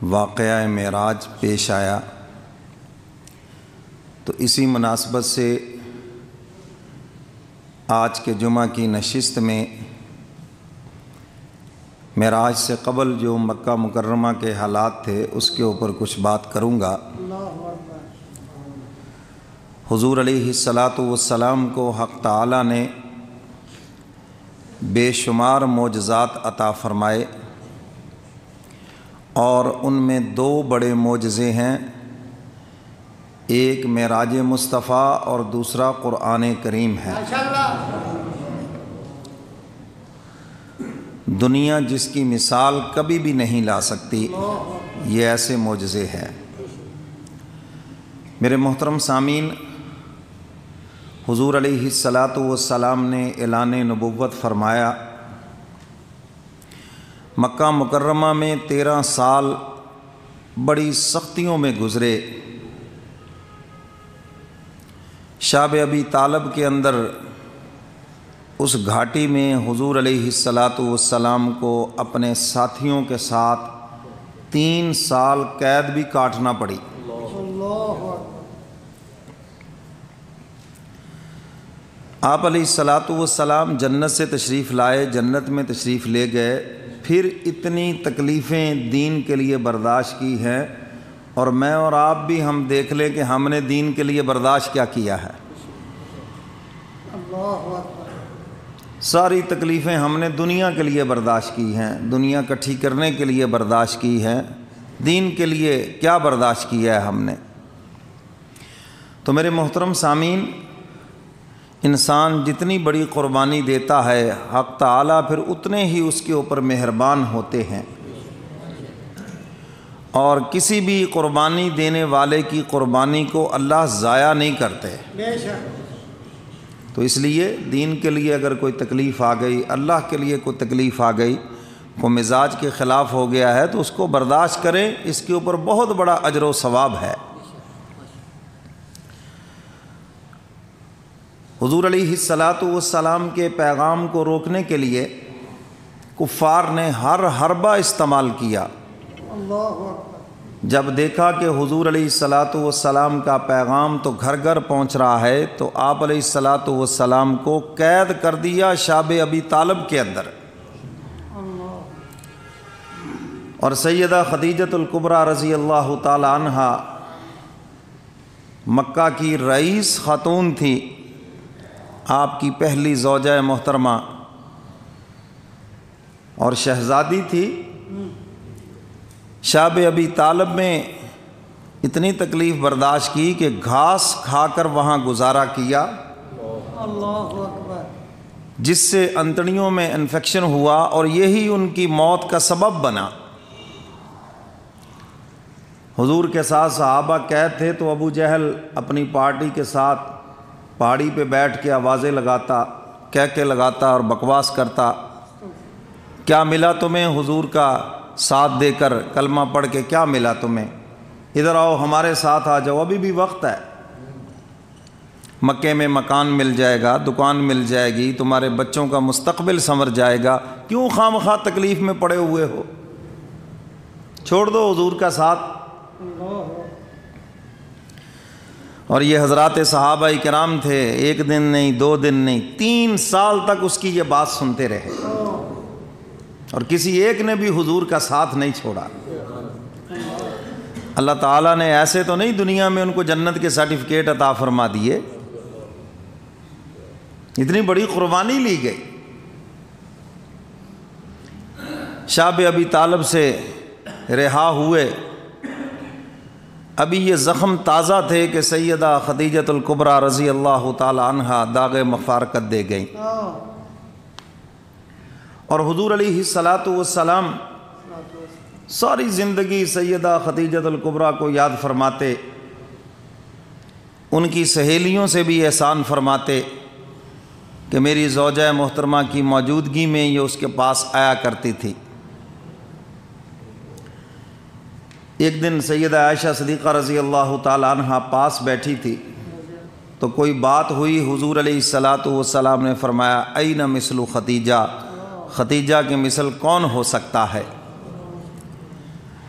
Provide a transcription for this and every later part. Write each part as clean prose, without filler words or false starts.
واقعہ معراج پیش آیا تو اسی مناسبت سے آج کے جمعہ کی نشست میں معراج سے قبل جو مکہ مکرمہ کے حالات تھے اس کے اوپر کچھ بات کروں گا۔ حضور علیہ الصلاۃ والسلام کو حق تعالی نے بے شمار معجزات عطا فرمائے اور ان میں دو بڑے معجزے ہیں، ایک معراج مصطفیٰ اور دوسرا قرآن کریم ہے۔ دنیا جس کی مثال کبھی بھی نہیں لا سکتی، یہ ایسے معجزے ہیں۔ میرے محترم سامعین، حضور علیہ الصلاۃ والسلام نے اعلان نبوت فرمایا۔ مکہ مکرمہ میں 13 سال بڑی سختیوں میں گزرے۔ شعب ابی طالب کے اندر اس گھاٹی میں حضور علیہ الصلاۃ والسلام کو اپنے ساتھیوں کے ساتھ 3 سال قید بھی کاٹنا پڑی۔ آپ علیہ الصلاۃ والسلام جنت سے تشریف لائے، جنت میں تشریف لے گئے، پھر اتنی تکلیفیں دین کے لیے برداشت کی ہیں، اور میں اور آپ بھی ہم دیکھ لیں کہ ہم نے دین کے لیے برداشت کیا کیا ہے۔ ساری تکلیفیں ہم نے دنیا کے لیے برداشت کی ہیں، دنیا اکٹھی کرنے کے لیے برداشت کی ہیں، دین کے لیے کیا برداشت کیا ہے ہم نے؟ تو میرے محترم سامعین، انسان جتنی بڑی قربانی دیتا ہے، حق تعالیٰ پھر اتنے ہی اس کے اوپر مہربان ہوتے ہیں، اور کسی بھی قربانی دینے والے کی قربانی کو اللہ ضائع نہیں کرتے۔ تو اس لیے دین کے لیے اگر کوئی تکلیف آ گئی، اللہ کے لیے کوئی تکلیف آ گئی، کوئی مزاج کے خلاف ہو گیا ہے، تو اس کو برداشت کریں، اس کے اوپر بہت بڑا اجر و ثواب ہے۔ حضور علیہ الصلاۃ والسلام کے پیغام کو روکنے کے لیے کفار نے ہر حربہ استعمال کیا۔ جب دیکھا کہ حضور علیہ الصلاۃ والسلام کا پیغام تو گھر گھر پہنچ رہا ہے، تو آپ علیہ الصلاۃ والسلام کو قید کر دیا شعب ابی طالب کے اندر، اور سیدہ خدیجۃ الکبریٰ رضی اللہ تعالی عنہا مکہ کی رئیس خاتون تھی، آپ کی پہلی زوجہ محترمہ اور شہزادی تھی۔ شعب ابی طالب میں اتنی تکلیف برداشت کی کہ گھاس کھا کر وہاں گزارا کیا، جس سے انتڑیوں میں انفیکشن ہوا اور یہی ان کی موت کا سبب بنا۔ حضور کے ساتھ صحابہ قید تھے، تو ابو جہل اپنی پارٹی کے ساتھ پہاڑی پہ بیٹھ کے آوازیں لگاتا، کہکے لگاتا اور بکواس کرتا، کیا ملا تمہیں حضور کا ساتھ دے کر، کلمہ پڑھ کے کیا ملا تمہیں؟ ادھر آؤ، ہمارے ساتھ آ جاؤ، ابھی بھی وقت ہے، مکے میں مکان مل جائے گا، دکان مل جائے گی، تمہارے بچوں کا مستقبل سنور جائے گا، کیوں خواہ مخواہ تکلیف میں پڑے ہوئے ہو؟ چھوڑ دو حضور کا ساتھ۔ اور یہ حضرات صحابہ کرام تھے، 1 دن نہیں، 2 دن نہیں، 3 سال تک اس کی یہ بات سنتے رہے، اور کسی ایک نے بھی حضور کا ساتھ نہیں چھوڑا۔ اللہ تعالیٰ نے ایسے تو نہیں دنیا میں ان کو جنت کے سرٹیفکیٹ عطا فرما دیے، اتنی بڑی قربانی لی گئی۔ شعب ابی طالب سے رہا ہوئے، ابھی یہ زخم تازہ تھے کہ سیدہ خدیجۃ الکبریٰ رضی اللہ تعالی عنہا داغ مفارقت دے گئیں، اور حضور علیہ الصلاۃ والسلام ساری زندگی سیدہ خدیجۃ الکبریٰ کو یاد فرماتے، ان کی سہیلیوں سے بھی احسان فرماتے کہ میری زوجہ محترمہ کی موجودگی میں یہ اس کے پاس آیا کرتی تھی۔ ایک دن سیدہ عائشہ صدیقہ رضی اللہ تعالی عنہا پاس بیٹھی تھی، تو کوئی بات ہوئی، حضور علیہ الصلاۃ والسلام نے فرمایا، این مثل خدیجہ، خدیجہ کے مثل کون ہو سکتا ہے؟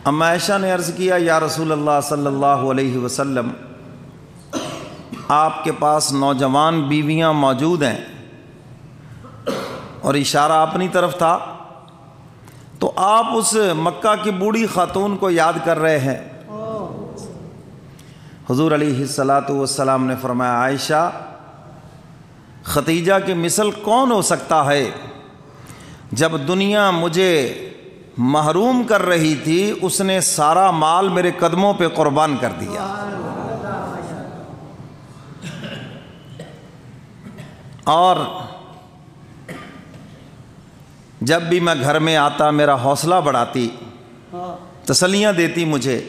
اما عائشہ نے عرض کیا یا رسول اللہ صلی اللہ علیہ وسلم، آپ کے پاس نوجوان بیویاں موجود ہیں، اور اشارہ اپنی طرف تھا، تو آپ اس مکہ کی بوڑھی خاتون کو یاد کر رہے ہیں۔ حضور علیہ الصلاۃ والسلام نے فرمایا عائشہ، ختیجہ کی مثل کون ہو سکتا ہے؟ جب دنیا مجھے محروم کر رہی تھی اس نے سارا مال میرے قدموں پہ قربان کر دیا، اور جب بھی میں گھر میں آتا میرا حوصلہ بڑھاتی، تسلیاں دیتی مجھے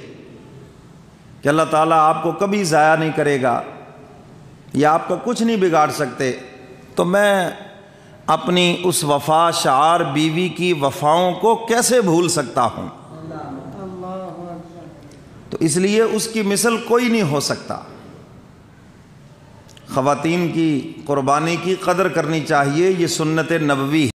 کہ اللہ تعالیٰ آپ کو کبھی ضائع نہیں کرے گا یا آپ کا کچھ نہیں بگاڑ سکتے، تو میں اپنی اس وفا شعار بیوی کی وفاؤں کو کیسے بھول سکتا ہوں؟ تو اس لیے اس کی مثل کوئی نہیں ہو سکتا۔ خواتین کی قربانی کی قدر کرنی چاہیے، یہ سنت نبوی ہے۔